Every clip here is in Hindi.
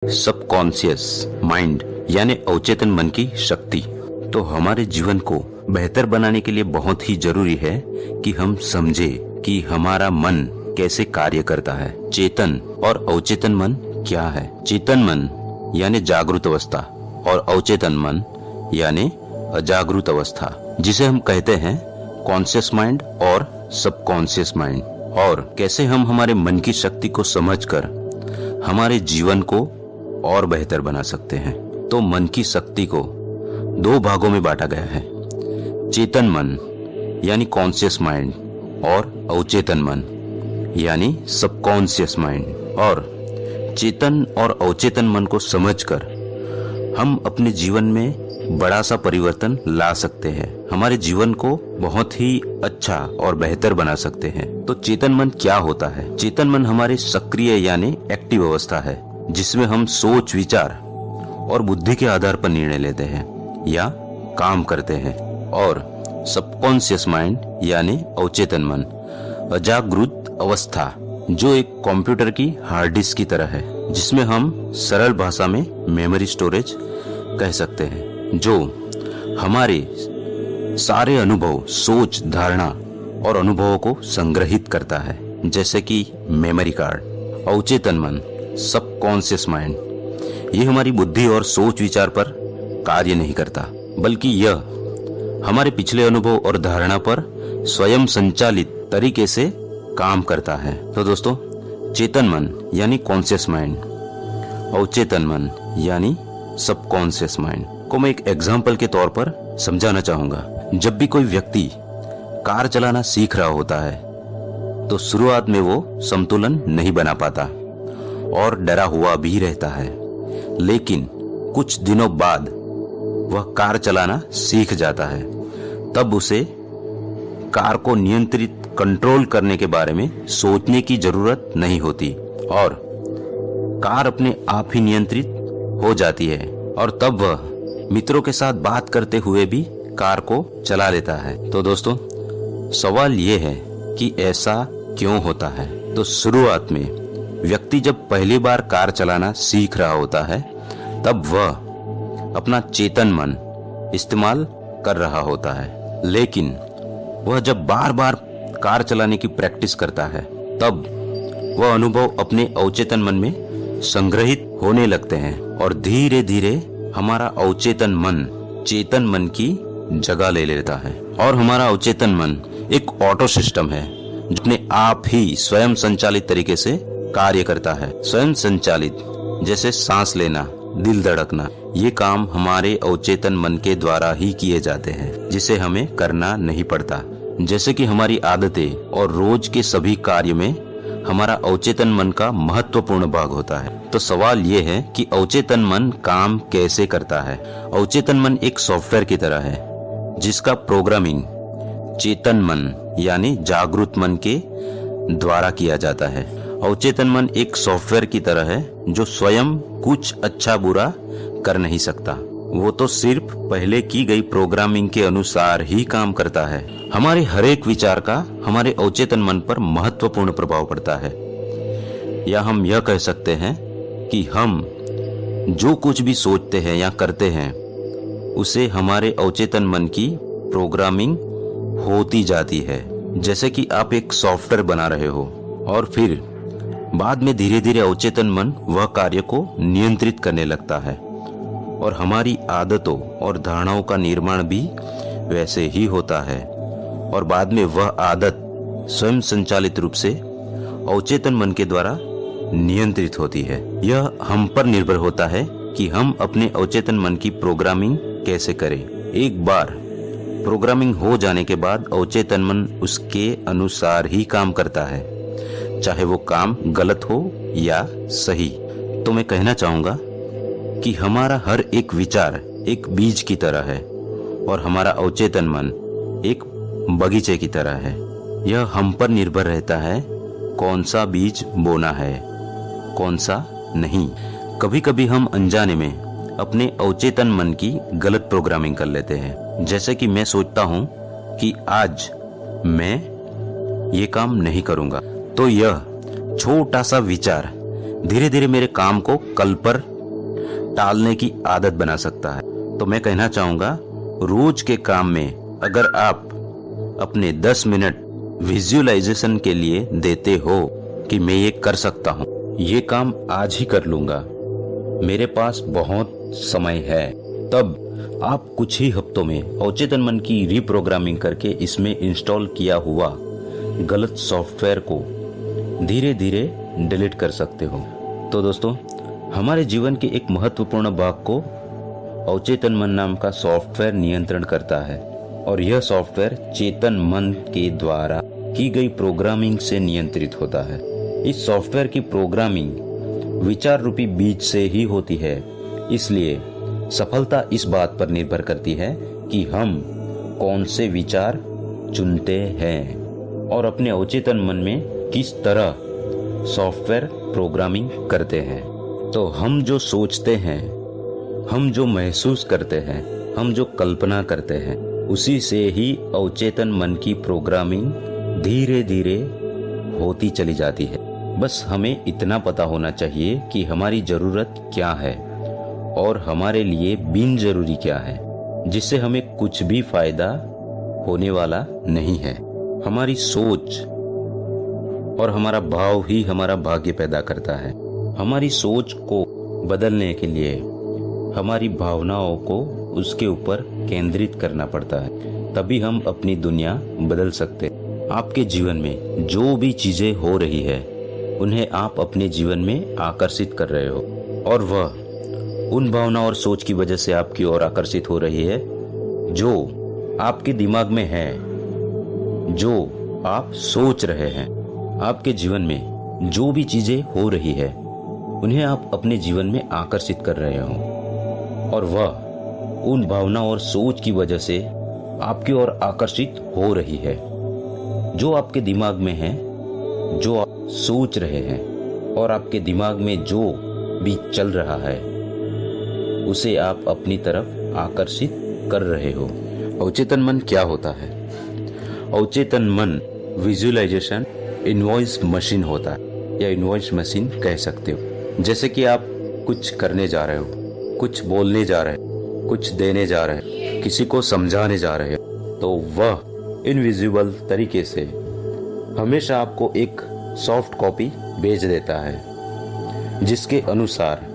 सबकॉन्शियस माइंड यानी अवचेतन मन की शक्ति तो हमारे जीवन को बेहतर बनाने के लिए बहुत ही जरूरी है कि हम समझे कि हमारा मन कैसे कार्य करता है। चेतन और अवचेतन मन क्या है? चेतन मन यानी जागृत अवस्था और अवचेतन मन यानी अजागृत अवस्था, जिसे हम कहते हैं कॉन्शियस माइंड और सबकॉन्शियस माइंड। और कैसे हम हमारे मन की शक्ति को समझकर हमारे जीवन को और बेहतर बना सकते हैं। तो मन की शक्ति को दो भागों में बांटा गया है, चेतन मन यानी कॉन्शियस माइंड और अवचेतन मन यानी सबकॉन्शियस माइंड। और चेतन और अवचेतन मन को समझकर हम अपने जीवन में बड़ा सा परिवर्तन ला सकते हैं, हमारे जीवन को बहुत ही अच्छा और बेहतर बना सकते हैं। तो चेतन मन क्या होता है? चेतन मन हमारे सक्रिय यानी एक्टिव अवस्था है, जिसमें हम सोच विचार और बुद्धि के आधार पर निर्णय लेते हैं या काम करते हैं। और सबकॉन्शियस माइंड यानी अवचेतन मन अजागृत अवस्था, जो एक कंप्यूटर की हार्ड डिस्क की तरह है, जिसमें हम सरल भाषा में मेमोरी स्टोरेज कह सकते हैं, जो हमारे सारे अनुभव, सोच, धारणा और अनुभवों को संग्रहित करता है, जैसे कि मेमोरी कार्ड। अवचेतन मन सबकॉन्शियस माइंड ये हमारी बुद्धि और सोच विचार पर कार्य नहीं करता, बल्कि यह हमारे पिछले अनुभव और धारणा पर स्वयं संचालित तरीके से काम करता है। तो दोस्तों, चेतन मन यानी कॉन्शियस माइंड, अवचेतन मन यानी सबकॉन्शियस माइंड को मैं एक एग्जाम्पल के तौर पर समझाना चाहूंगा। जब भी कोई व्यक्ति कार चलाना सीख रहा होता है तो शुरुआत में वो संतुलन नहीं बना पाता और डरा हुआ भी रहता है, लेकिन कुछ दिनों बाद वह कार चलाना सीख जाता है। तब उसे कार को नियंत्रित कंट्रोल करने के बारे में सोचने की जरूरत नहीं होती और कार अपने आप ही नियंत्रित हो जाती है। और तब वह मित्रों के साथ बात करते हुए भी कार को चला लेता है। तो दोस्तों, सवाल ये है कि ऐसा क्यों होता है? तो शुरुआत में व्यक्ति जब पहली बार कार चलाना सीख रहा होता है, तब वह अपना चेतन मन इस्तेमाल कर रहा होता है, लेकिन वह जब बार बार कार चलाने की प्रैक्टिस करता है, तब वह अनुभव अपने अवचेतन मन में संग्रहित होने लगते हैं और धीरे धीरे हमारा अवचेतन मन चेतन मन की जगह ले लेता है। और हमारा अवचेतन मन एक ऑटो सिस्टम है, जो अपने आप ही स्वयं संचालित तरीके से कार्य करता है। स्वयं संचालित जैसे सांस लेना, दिल धड़कना, ये काम हमारे अवचेतन मन के द्वारा ही किए जाते हैं, जिसे हमें करना नहीं पड़ता। जैसे कि हमारी आदतें और रोज के सभी कार्य में हमारा अवचेतन मन का महत्वपूर्ण भाग होता है। तो सवाल ये है कि अवचेतन मन काम कैसे करता है? अवचेतन मन एक सॉफ्टवेयर की तरह है, जिसका प्रोग्रामिंग चेतन मन यानी जागृत मन के द्वारा किया जाता है। अवचेतन मन एक सॉफ्टवेयर की तरह है, जो स्वयं कुछ अच्छा बुरा कर नहीं सकता, वो तो सिर्फ पहले की गई प्रोग्रामिंग के अनुसार ही काम करता है। हमारे हर एक विचार का हमारे अवचेतन मन पर महत्वपूर्ण प्रभाव पड़ता है, या हम यह कह सकते हैं कि हम जो कुछ भी सोचते हैं या करते हैं, उसे हमारे अवचेतन मन की प्रोग्रामिंग होती जाती है। जैसे कि आप एक सॉफ्टवेयर बना रहे हो और फिर बाद में धीरे धीरे अवचेतन मन वह कार्य को नियंत्रित करने लगता है, और हमारी आदतों और धारणाओं का निर्माण भी वैसे ही होता है, और बाद में वह आदत स्वयं संचालित रूप से अवचेतन मन के द्वारा नियंत्रित होती है। यह हम पर निर्भर होता है कि हम अपने अवचेतन मन की प्रोग्रामिंग कैसे करें। एक बार प्रोग्रामिंग हो जाने के बाद अवचेतन मन उसके अनुसार ही काम करता है, चाहे वो काम गलत हो या सही। तो मैं कहना चाहूंगा कि हमारा हर एक विचार एक बीज की तरह है और हमारा अवचेतन मन एक बगीचे की तरह है। यह हम पर निर्भर रहता है कौन सा बीज बोना है, कौन सा नहीं। कभी कभी हम अनजाने में अपने अवचेतन मन की गलत प्रोग्रामिंग कर लेते हैं। जैसे कि मैं सोचता हूँ कि आज मैं ये काम नहीं करूँगा, तो यह छोटा सा विचार धीरे धीरे मेरे काम को कल पर टालने की आदत बना सकता है। तो मैं कहना चाहूँगा, रोज के काम में अगर आप अपने 10 मिनट विजुअलाइजेशन के लिए देते हो कि मैं ये कर सकता हूँ, ये काम आज ही कर लूँगा, मेरे पास बहुत समय है, तब आप कुछ ही हफ्तों में अवचेतन मन की रीप्रोग्रामिंग करके इसमें इंस्टॉल किया हुआ गलत सॉफ्टवेयर को धीरे धीरे डिलीट कर सकते हो। तो दोस्तों, हमारे जीवन के एक महत्वपूर्ण भाग को अवचेतन मन नाम का सॉफ्टवेयर नियंत्रण करता है, और यह सॉफ्टवेयर चेतन मन के द्वारा की गई प्रोग्रामिंग से नियंत्रित होता है। इस सॉफ्टवेयर की प्रोग्रामिंग विचार रूपी बीज से ही होती है, इसलिए सफलता इस बात पर निर्भर करती है कि हम कौन से विचार चुनते हैं और अपने अवचेतन मन में किस तरह सॉफ्टवेयर प्रोग्रामिंग करते हैं। तो हम जो सोचते हैं, हम जो महसूस करते हैं, हम जो कल्पना करते हैं, उसी से ही अवचेतन मन की प्रोग्रामिंग धीरे धीरे होती चली जाती है। बस हमें इतना पता होना चाहिए कि हमारी जरूरत क्या है और हमारे लिए बिन जरूरी क्या है, जिससे हमें कुछ भी फायदा होने वाला नहीं है। हमारी सोच और हमारा भाव ही हमारा भाग्य पैदा करता है। हमारी सोच को बदलने के लिए हमारी भावनाओं को उसके ऊपर केंद्रित करना पड़ता है, तभी हम अपनी दुनिया बदल सकते हैं। आपके जीवन में जो भी चीजें हो रही है, उन्हें आप अपने जीवन में आकर्षित कर रहे हो, और वह उन भावना और सोच की वजह से आपकी ओर आकर्षित हो रही है जो आपके दिमाग में है, जो आप सोच रहे हैं। आपके जीवन में जो भी चीजें हो रही है, उन्हें आप अपने जीवन में आकर्षित कर रहे हो, और वह उन भावना और सोच की वजह से आपकी ओर आकर्षित हो रही है। जो आपके दिमाग में है, जो आप सोच रहे हैं, और आपके दिमाग में जो भी चल रहा है, उसे आप अपनी तरफ आकर्षित कर रहे हो। अवचेतन मन क्या होता है? अवचेतन मन विजुअलाइजेशन इनवॉइस मशीन होता है, या इनवॉइस मशीन कह सकते हो। जैसे कि आप कुछ करने जा रहे हो, कुछ बोलने जा रहे हो, कुछ देने जा रहे हो, किसी को समझाने जा रहे हो, तो वह इनविजिबल तरीके से हमेशा आपको एक सॉफ्ट कॉपी भेज देता है, जिसके अनुसार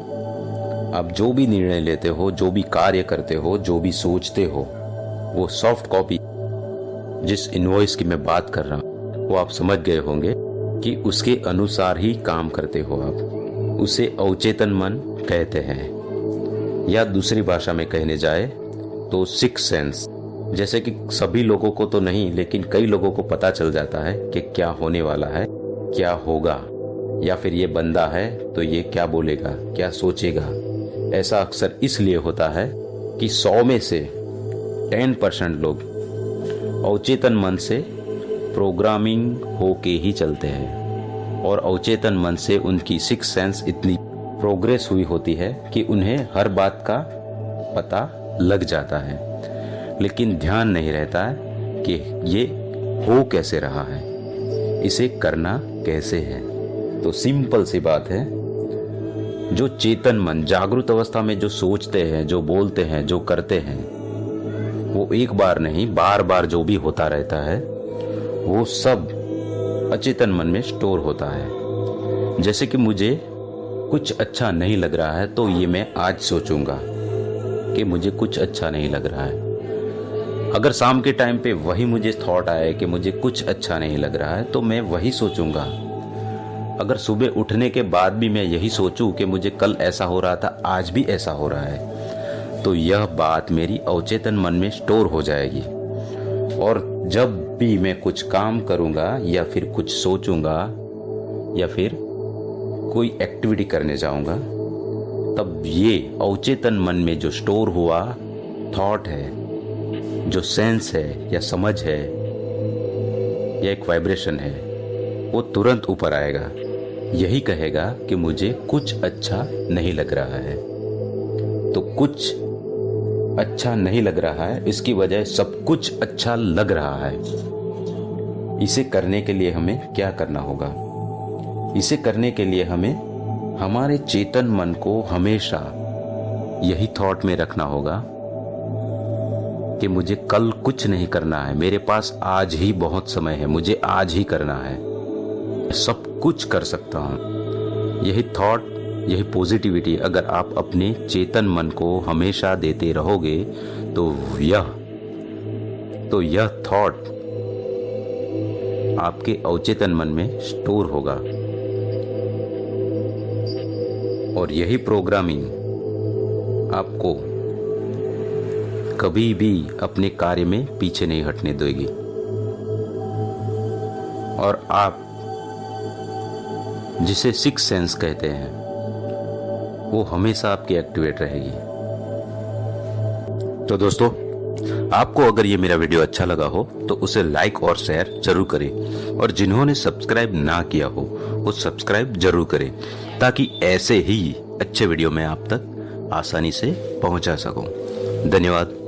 आप जो भी निर्णय लेते हो, जो भी कार्य करते हो, जो भी सोचते हो, वो सॉफ्ट कॉपी, जिस इनवॉइस की मैं बात कर रहा हूँ, वो आप समझ गए होंगे कि उसके अनुसार ही काम करते हो आप। उसे अवचेतन मन कहते हैं, या दूसरी भाषा में कहने जाए तो सिक्स सेंस। जैसे कि सभी लोगों को तो नहीं, लेकिन कई लोगों को पता चल जाता है कि क्या होने वाला है, क्या होगा, या फिर ये बंदा है तो ये क्या बोलेगा, क्या सोचेगा। ऐसा अक्सर इसलिए होता है कि 100 में से 10% लोग अवचेतन मन से प्रोग्रामिंग होके ही चलते हैं, और अवचेतन मन से उनकी सिक्स सेंस इतनी प्रोग्रेस हुई होती है कि उन्हें हर बात का पता लग जाता है, लेकिन ध्यान नहीं रहता है कि ये हो कैसे रहा है, इसे करना कैसे है। तो सिंपल सी बात है, जो चेतन मन जागृत अवस्था में जो सोचते हैं, जो बोलते हैं, जो करते हैं, वो एक बार नहीं बार बार जो भी होता रहता है, वो सब अचेतन मन में स्टोर होता है। जैसे कि मुझे कुछ अच्छा नहीं लग रहा है, तो ये मैं आज सोचूंगा कि मुझे कुछ अच्छा नहीं लग रहा है। अगर शाम के टाइम पे वही मुझे थॉट आए कि मुझे कुछ अच्छा नहीं लग रहा है, तो मैं वही सोचूंगा। अगर सुबह उठने के बाद भी मैं यही सोचूं कि मुझे कल ऐसा हो रहा था, आज भी ऐसा हो रहा है, तो यह बात मेरी अवचेतन मन में स्टोर हो जाएगी। और जब भी मैं कुछ काम करूंगा, या फिर कुछ सोचूंगा, या फिर कोई एक्टिविटी करने जाऊंगा, तब ये अवचेतन मन में जो स्टोर हुआ थॉट है, जो सेंस है या समझ है या एक वाइब्रेशन है, वो तुरंत ऊपर आएगा। यही कहेगा कि मुझे कुछ अच्छा नहीं लग रहा है। तो कुछ अच्छा नहीं लग रहा है, इसकी वजह सब कुछ अच्छा लग रहा है। इसे करने के लिए हमें क्या करना होगा? इसे करने के लिए हमें हमारे चेतन मन को हमेशा यही थॉट में रखना होगा कि मुझे कल कुछ नहीं करना है, मेरे पास आज ही बहुत समय है, मुझे आज ही करना है, सब कुछ कर सकता हूं। यही थॉट, यही पॉजिटिविटी अगर आप अपने चेतन मन को हमेशा देते रहोगे तो यह थॉट आपके अवचेतन मन में स्टोर होगा और यही प्रोग्रामिंग आपको कभी भी अपने कार्य में पीछे नहीं हटने देगी और आप जिसे सिक्स सेंस कहते हैं वो हमेशा आपकी एक्टिवेट रहेगी। तो दोस्तों, आपको अगर ये मेरा वीडियो अच्छा लगा हो तो उसे लाइक और शेयर जरूर करें और जिन्होंने सब्सक्राइब ना किया हो वो सब्सक्राइब जरूर करें ताकि ऐसे ही अच्छे वीडियो मैं आप तक आसानी से पहुंचा सकूं। धन्यवाद।